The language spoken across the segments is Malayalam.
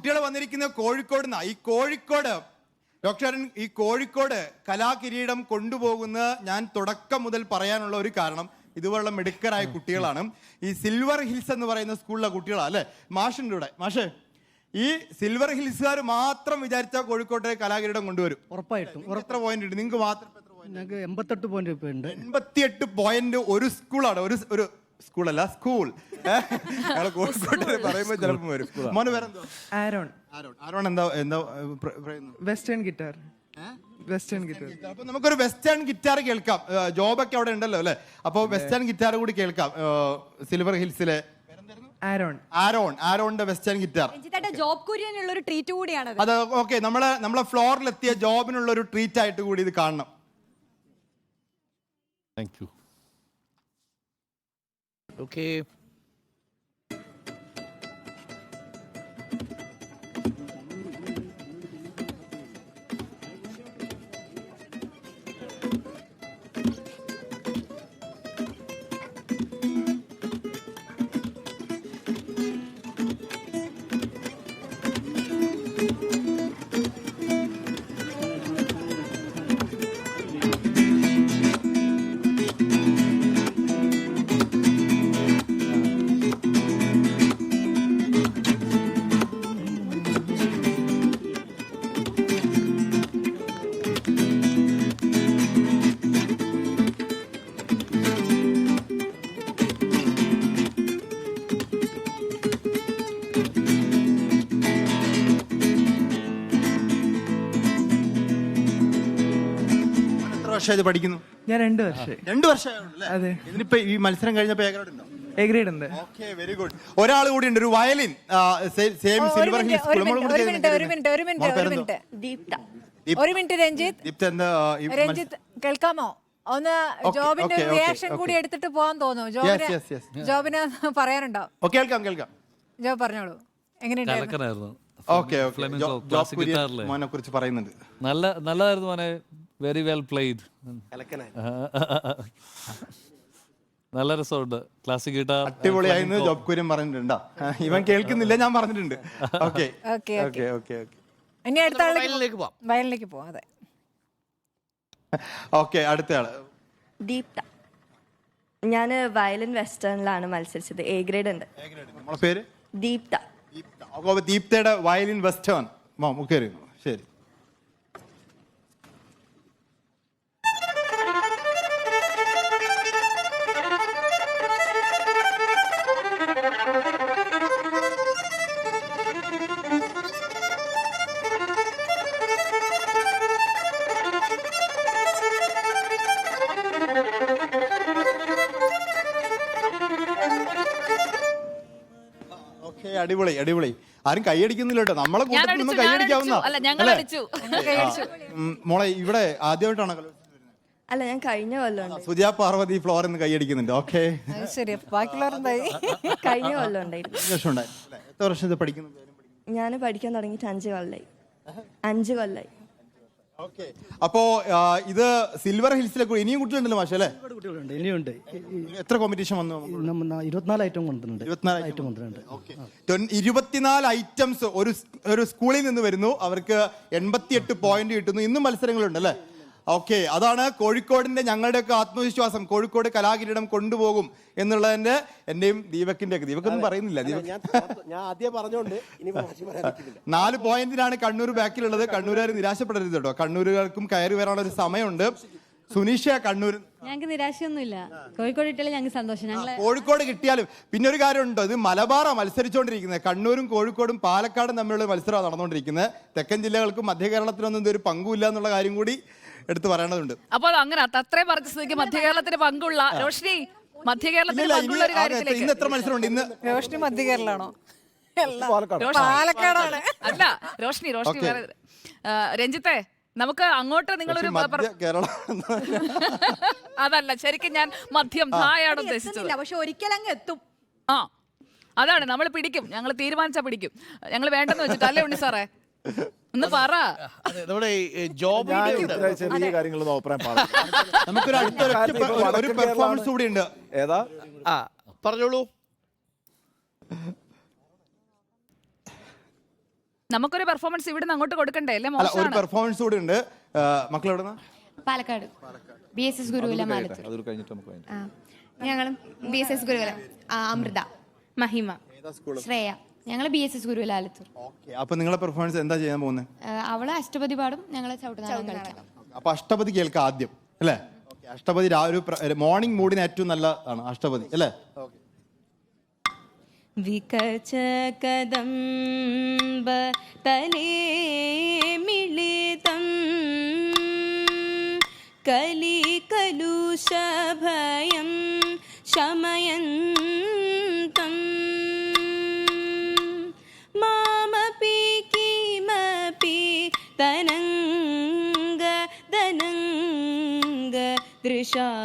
കുട്ടികൾ വന്നിരിക്കുന്ന കോഴിക്കോട് നിന്നാ. ഈ കോഴിക്കോട് ഡോക്ടർ ഈ കോഴിക്കോട് കലാകിരീടം കൊണ്ടുപോകുന്ന ഞാൻ തുടക്കം മുതൽ പറയാനുള്ള ഒരു കാരണം ഇതുപോലുള്ള മിടുക്കരായ കുട്ടികളാണ്. ഈ സിൽവർ ഹിൽസ് എന്ന് പറയുന്ന സ്കൂളിലെ കുട്ടികളാണ് അല്ലെ. മാഷിൻ്റെ കൂടെ മാഷേ, ഈ സിൽവർ ഹിൽസുകാർ മാത്രം വിചാരിച്ചാൽ കോഴിക്കോട്ടെ കലാകിരീടം കൊണ്ടുവരും ഉറപ്പായിട്ടും. എത്ര പോയിന്റ് ഉണ്ട് നിങ്ങൾക്ക് മാത്രം? 88 പോയിന്റ് ഉണ്ട്. 88 പോയിന്റ് ഒരു സ്കൂളാണ്. ഒരു സ്കൂളല്ല, സ്കൂൾ. ഞങ്ങൾ കോഴിക്കോട്ടെ പറയുമ്പോൾ ചിലപ്പോൾ വരും. മോന് പേരെന്തോ? ആരോൺ. ആരോൺ എന്താ വെസ്റ്റേൺ ഗിറ്റാർ. അപ്പൊ നമുക്കൊരു വെസ്റ്റേൺ ഗിറ്റാർ കേൾക്കാം. ജോബൊക്കെ അവിടെ ഉണ്ടല്ലോ അല്ലെ. അപ്പൊ വെസ്റ്റേൺ ഗിറ്റാർ കൂടി കേൾക്കാം. സിൽവർ ഹിൽസിലെ ആരോണിന്റെ വെസ്റ്റേൺ ഗിറ്റാർ. ജോബ് കുര്യനുള്ള ഒരു ട്രീറ്റ് കൂടിയാണ് അത്. ഓക്കെ, നമ്മളെ ഫ്ലോറിലെത്തിയ ജോബിനുള്ള ഒരു ട്രീറ്റ് ആയിട്ട് കൂടി ഇത് കാണണം. Thank you. ഓക്കെ, പഠിക്കുന്നു ഞാൻ 2 വർഷം. 2 വർഷമായുള്ളൂ. അതെ. ഇതിനിപ്പോ ഈ മത്സരം കഴിഞ്ഞപ്പോ എ ഗ്രേഡ് ഉണ്ട്. Okay, very good. ഒരാൾ കൂടി ഉണ്ട്, ഒരു വയലിൻ. Same silver hills. ഒരു മിനിറ്റ് രഞ്ജിത്ത് കേൾക്കാമോ? ഒന്ന് ജോബിന്റെ റിയാക്ഷൻ കൂടി എടുത്തിട്ട് പോകാൻ തോന്നുന്നു. ജോബിന് പറയാനുണ്ടോ? കേൾക്കാം. ജോബ് പറഞ്ഞോളൂ. എങ്ങനെയുണ്ടായിരുന്നു? മോനെ കുറിച്ച് പറയുന്നുണ്ട്. നല്ലതായിരുന്നു മോനെ. Very well played. നല്ല രസമുണ്ട്. ക്ലാസിക് ഗിറ്റാർ അടിപൊളിയായിരുന്നു. ജോബ് കുര്യൻ പറഞ്ഞിട്ടുണ്ടോ? ഇവൻ കേൾക്കുന്നില്ല, ഞാൻ പറഞ്ഞിട്ടുണ്ട്. ഇനി അടുത്ത വയലിലേക്ക് പോവാം. അതെ, ഓക്കെ. അടുത്ത ആള് ദീപ്ത. ഞാൻ വയലിൻ വെസ്റ്റേണിലാണ് മത്സരിച്ചത്. എ ഗ്രേഡ് ഉണ്ട്. നമ്മളെ പേര് ദീപ്ത. ദീപ്തയുടെ violin western. ശരി. അടിപൊളി. ആരും കൈയടിക്കുന്നില്ല കേട്ടോ. നമ്മളെ കൂട്ടത്തിൽ കൈയടിക്കാവുന്ന. മോളെ ഇവിടെ ആദ്യമായിട്ടാണ് അല്ല, ഞാൻ കഴിഞ്ഞ കൊല്ലം സുജാ പാർവതി ഫ്ലോറിൽ നിന്ന് കൈയടിക്കുന്നുണ്ട്. ഓക്കെ, കഴിഞ്ഞ കൊല്ലം ഉണ്ടായിരുന്നു. എത്ര വർഷം ഇത് പഠിക്കുന്നു? ഞാൻ പഠിക്കാൻ തുടങ്ങിയിട്ട് 5 കൊല്ലായി. ഓക്കെ, അപ്പോ ഇത് സിൽവർ ഹിൽസിലെ ഇനിയും കുട്ടികളുണ്ടല്ലോ മാഷെ അല്ലേ? ഇനിയുണ്ട്. എത്ര കോമ്പറ്റീഷൻ വന്നു? 24 ഐറ്റം കൊണ്ടുവരുന്നുണ്ട്. 24 ഐറ്റംസ് ഒരു സ്കൂളിൽ നിന്ന് വരുന്നു. അവർക്ക് 88 പോയിന്റ് കിട്ടുന്നു. ഇന്നും മത്സരങ്ങളുണ്ട് അല്ലേ? ഓക്കെ, അതാണ് കോഴിക്കോടിന്റെ ഞങ്ങളുടെയൊക്കെ ആത്മവിശ്വാസം. കോഴിക്കോട് കലാകിരീടം കൊണ്ടുപോകും എന്നുള്ളതിന്റെ എന്റെയും ദീപകിന്റെ. ദീപക്കൊന്നും പറയുന്നില്ല. ഞാൻ ആദ്യം പറഞ്ഞോണ്ട് 4 പോയിന്റിനാണ് കണ്ണൂർ ബാക്കിലുള്ളത്. കണ്ണൂരുകാർ നിരാശപ്പെടരുത് കേട്ടോ. കണ്ണൂരുകാർക്കും കയറി വരാനുള്ള ഒരു സമയമുണ്ട്. സുനീഷ, കണ്ണൂർ ഞങ്ങൾക്ക് നിരാശയൊന്നുമില്ല. കോഴിക്കോട് കിട്ടിയാലും ഞങ്ങൾക്ക് സന്തോഷം. കോഴിക്കോട് കിട്ടിയാലും പിന്നെ ഒരു കാര്യമുണ്ടോ, ഇത് മലബാറാ മത്സരിച്ചുകൊണ്ടിരിക്കുന്നത്. കണ്ണൂരും കോഴിക്കോടും പാലക്കാടും തമ്മിലുള്ള മത്സരമാണ് നടന്നുകൊണ്ടിരിക്കുന്നത്. തെക്കൻ ജില്ലകൾക്കും മധ്യ കേരളത്തിനൊന്നും ഇതൊരു പങ്കുമില്ല എന്നുള്ള കാര്യം കൂടി എടുത്തു പറയേണ്ടതുണ്ട്. അപ്പോൾ അങ്ങനെ അത്രയും പറഞ്ഞ സ്ഥിതിക്ക് മധ്യ കേരളത്തിന് പങ്കുള്ള റോഷ്നി, മധ്യ കേരളത്തിന് പങ്കുള്ള ഒരു കാര്യത്തിലേക്ക് ഇന്ന് എത്ര മത്സരമുണ്ട്? ഇന്ന് റോഷ്നി മധ്യ കേരളാണോ? പാലക്കാടാണ്. അല്ല, റോഷ്നി രഞ്ജിത്തെ, നമുക്ക് അങ്ങോട്ട് നിങ്ങളൊരു അതല്ല, ശരിക്കും ഞാൻ മധ്യം ധായാണ് ഉദ്ദേശിച്ചത്. പക്ഷെ ഒരിക്കലും അങ്ങ് എത്തും. അതാണ് നമ്മൾ പിടിക്കും. ഞങ്ങൾ തീരുമാനിച്ചാ പിടിക്കും. ഞങ്ങൾ വേണ്ടെന്ന് വെച്ചിട്ട് അല്ലേ ഉണ്ണി സാറേ? ഒന്ന് പറ. നമ്മുടെ ചെറിയ കാര്യങ്ങളൊന്നും അഭിപ്രായം പാടില്ല. നമുക്കൊരു പെർഫോമൻസ് കൂടി ഉണ്ട്. ഏതാ? പറഞ്ഞോളൂ. നമുക്കൊരു പെർഫോമൻസ് ഇവിടുന്ന് അങ്ങോട്ട് കൊടുക്കണ്ടേ അല്ലേ? അല്ല, ഒരു മോശമാണ്. പെർഫോമൻസ് കൂടി ഉണ്ട്. മക്കൾ എവിടുന്ന? പാലക്കാട് BSS ഗുരുകുലം ആലത്തൂർ. ഞങ്ങൾ BSS ഗുരുകുലം. അമൃത, മഹിമ, ശ്രേയ. ഞങ്ങൾ BSS ഗുരുകുലം ആലത്തൂർ. അപ്പൊ നിങ്ങളെ പെർഫോമൻസ് എന്താ ചെയ്യാൻ പോകുന്നത്? അവള് അഷ്ടപതി പാടും, ഞങ്ങള് ചവിട്ടുനാടകം കളിക്കാം. അപ്പൊ അഷ്ടപതി കേൾക്കാം ആദ്യം അല്ലേ? അഷ്ടപതി ഒരു മോർണിംഗ് മൂഡിന് ഏറ്റവും നല്ലതാണ് അഷ്ടപതി അല്ലേ? വികച കദംബ തലേ മിളിതം കലി കലുഷഭയം ശമയന്തം മാമപി കിമപി തനംഗ ദനംഗ ദൃശാവപുഷാ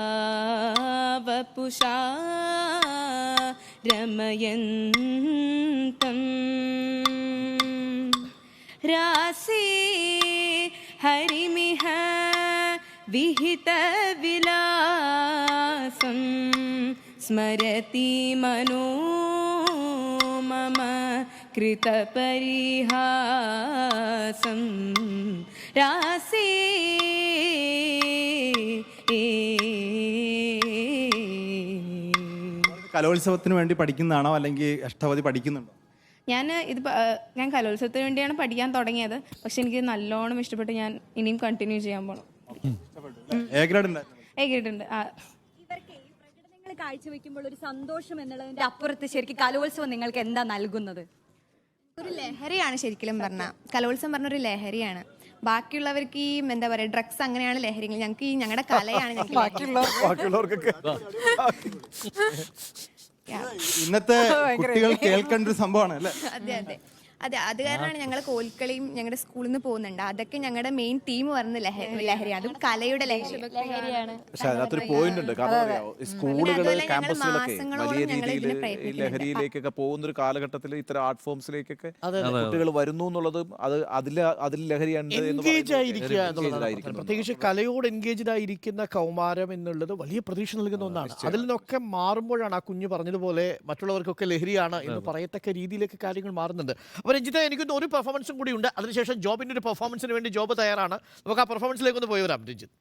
രമയന്തം രാസേ ഹരിമിഹ വിഹിത വിലാസം സ്മരതി മനോ മമ കൃതപരിഹാസം രാസേ കലോത്സവത്തിന് വേണ്ടി പഠിക്കുന്നതാണോ അല്ലെങ്കിൽ അഷ്ടപതി പഠിക്കുന്നുണ്ടോ? ഞാൻ കലോത്സവത്തിന് വേണ്ടിയാണ് പഠിക്കാൻ തുടങ്ങിയത്. പക്ഷെ എനിക്ക് നല്ലോണം ഇഷ്ടപ്പെട്ട് ഞാൻ ഇനിയും കണ്ടിന്യൂ ചെയ്യാൻ പോകണം. എ ഗ്രേഡ് ഉണ്ട്. ഇവർക്ക് ഈ പ്രകടനങ്ങൾ കാഴ്ചവെക്കുമ്പോൾ ഒരു സന്തോഷം എന്നുള്ളതിന്റെ അപ്പുറത്ത് ശരിക്കും കലോത്സവം നിങ്ങൾക്ക് എന്താ നൽകുന്നത്? ഒരു ലഹരിയാണ് ശരിക്കും പറഞ്ഞ കലോത്സവം പറഞ്ഞൊരു ലഹരിയാണ്. ബാക്കിയുള്ളവർക്ക് ഈ എന്താ പറയാ ഡ്രഗ്സ് അങ്ങനെയാണ് ലഹരികൾ. ഞങ്ങൾക്ക് ഈ ഞങ്ങളുടെ കലയാണ് ബാക്കിയുള്ളവർക്കൊക്കെ ഇന്നത്തെ കുട്ടികൾ കേൾക്കേണ്ട ഒരു സംഭവമാണ് അല്ലേ? അതെ അതെ അതെ. അത് കാരണമാണ് ഞങ്ങൾ കോൽക്കളിയും ഞങ്ങളുടെ സ്കൂളിൽ നിന്ന് പോകുന്നുണ്ട്. അതൊക്കെ ഞങ്ങളുടെ മെയിൻ ടീം പറയുന്ന ലഹരി, അതും കലയുടെ ലഹരിയാണ്. പക്ഷെ അതിനകത്തൊരു പോയിന്റ് ഉണ്ട്. കാരണം അറിയാമോ, സ്കൂളുകള് ക്യാമ്പസുകളൊക്കെ വലിയ രീതിയിൽ ഈ ലഹരിയിലേക്കൊക്കെ പോകുന്ന ഒരു കാലഘട്ടത്തിൽ ഇത്തരം ആർട്ട് ഫോംസിലേക്കൊക്കെ കുട്ടികൾ വരുന്നു എന്നുള്ളതും അതിൽ ലഹരിയുണ്ട് എൻഗേജ് ആയിരിക്കുക എന്നുള്ളതാണ്. പ്രത്യേകിച്ച് കലയോട് എൻഗേജ്ഡ് ആയിരിക്കുന്ന കൗമാരം എന്നുള്ളത് വലിയ പ്രതീക്ഷ നൽകുന്ന ഒന്നാണ്. അതിൽ നിന്നൊക്കെ മാറുമ്പോഴാണ് ആ കുഞ്ഞ് പറഞ്ഞതുപോലെ മറ്റുള്ളവർക്കൊക്കെ ലഹരിയാണ് എന്ന് പറയത്തക്ക രീതിയിലേക്ക് കാര്യങ്ങൾ മാറുന്നുണ്ട്. അപ്പോൾ രഞ്ജിത്ത്, എനിക്കൊന്ന് ഒരു പെർഫോമൻസും കൂടി ഉണ്ട്. അതിനുശേഷം ജോബിന്റെ ഒരു പെർഫോമൻസിന് വേണ്ടി ജോബ് തയ്യാറാണ്. നമുക്ക് ആ പെർഫോമൻസിലേക്ക് ഒന്ന് പോയി വരാം രഞ്ജിത്ത്.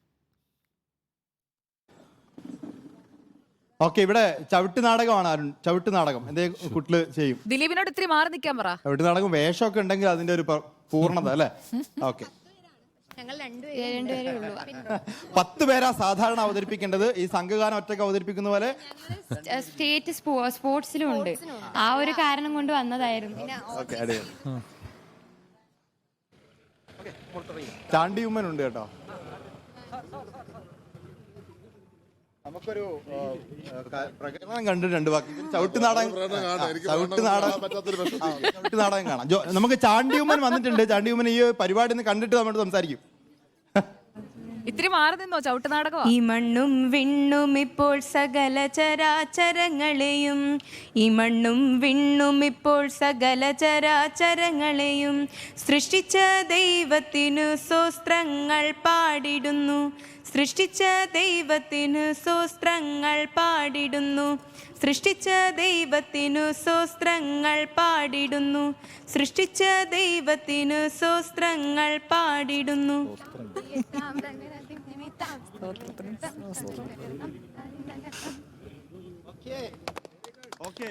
ഓക്കെ, ഇവിടെ ചവിട്ട് നാടകമാണ് അരുൺ. ചവിട്ട് നാടകം എന്തേ കുട്ടില് ചെയ്യും? ദിലീപിനോട് ഇത്തിരി മാറി നിൽക്കാൻ പറ. ചവിട്ട് നാടകം വേഷമൊക്കെ ഉണ്ടെങ്കിൽ അതിന്റെ ഒരു പൂർണ്ണത അല്ലേ? ഓക്കെ, ഞങ്ങൾ രണ്ടുപേരേ ഉള്ളൂ. 10 പേരാ സാധാരണ അവതരിപ്പിക്കേണ്ടത്. ഈ സംഘഗാനം ഒറ്റയ്ക്ക് അവതരിപ്പിക്കുന്ന പോലെ സ്റ്റേറ്റ് സ്പോർട്സിലും ഉണ്ട്. ആ ഒരു കാരണം കൊണ്ട് വന്നതായിരുന്നു. ചാണ്ടി ഉമ്മൻ ഉണ്ട് കേട്ടോ. നമുക്കൊരു പ്രകടനം കണ്ടിട്ട് 2 വാക്ക് ചവിട്ട് നാടകം കാണാം. നമുക്ക് ചാണ്ടിയുമ്മൻ വന്നിട്ടുണ്ട്. ചാണ്ടിയുമ്മൻ ഈ പരിപാടി ഒന്ന് കണ്ടിട്ട് നമ്മൾ സംസാരിക്കും. ഇത്തിരി മാറി നിന്നോ, ചവിട്ട് നാടകമാ. ഈ മണ്ണും വിണ്ണും ഇപ്പോൾ സകല ചരാചരങ്ങളെയും, ഈ മണ്ണും വിണ്ണും ഇപ്പോൾ സകല ചരാചരങ്ങളെയും സൃഷ്ടിച്ച ദൈവത്തിനു സ്തോത്രങ്ങൾ പാടിടുന്നു, സൃഷ്ടിച്ച ദൈവത്തിനു സ്തോത്രങ്ങൾ പാടിടുന്നു, സൃഷ്ടിച്ച ദൈവത്തിനു സ്തോത്രങ്ങൾ പാടിടുന്നു, സൃഷ്ടിച്ച ദൈവത്തിനു സ്തോത്രങ്ങൾ പാടിടുന്നു. ഓക്കെ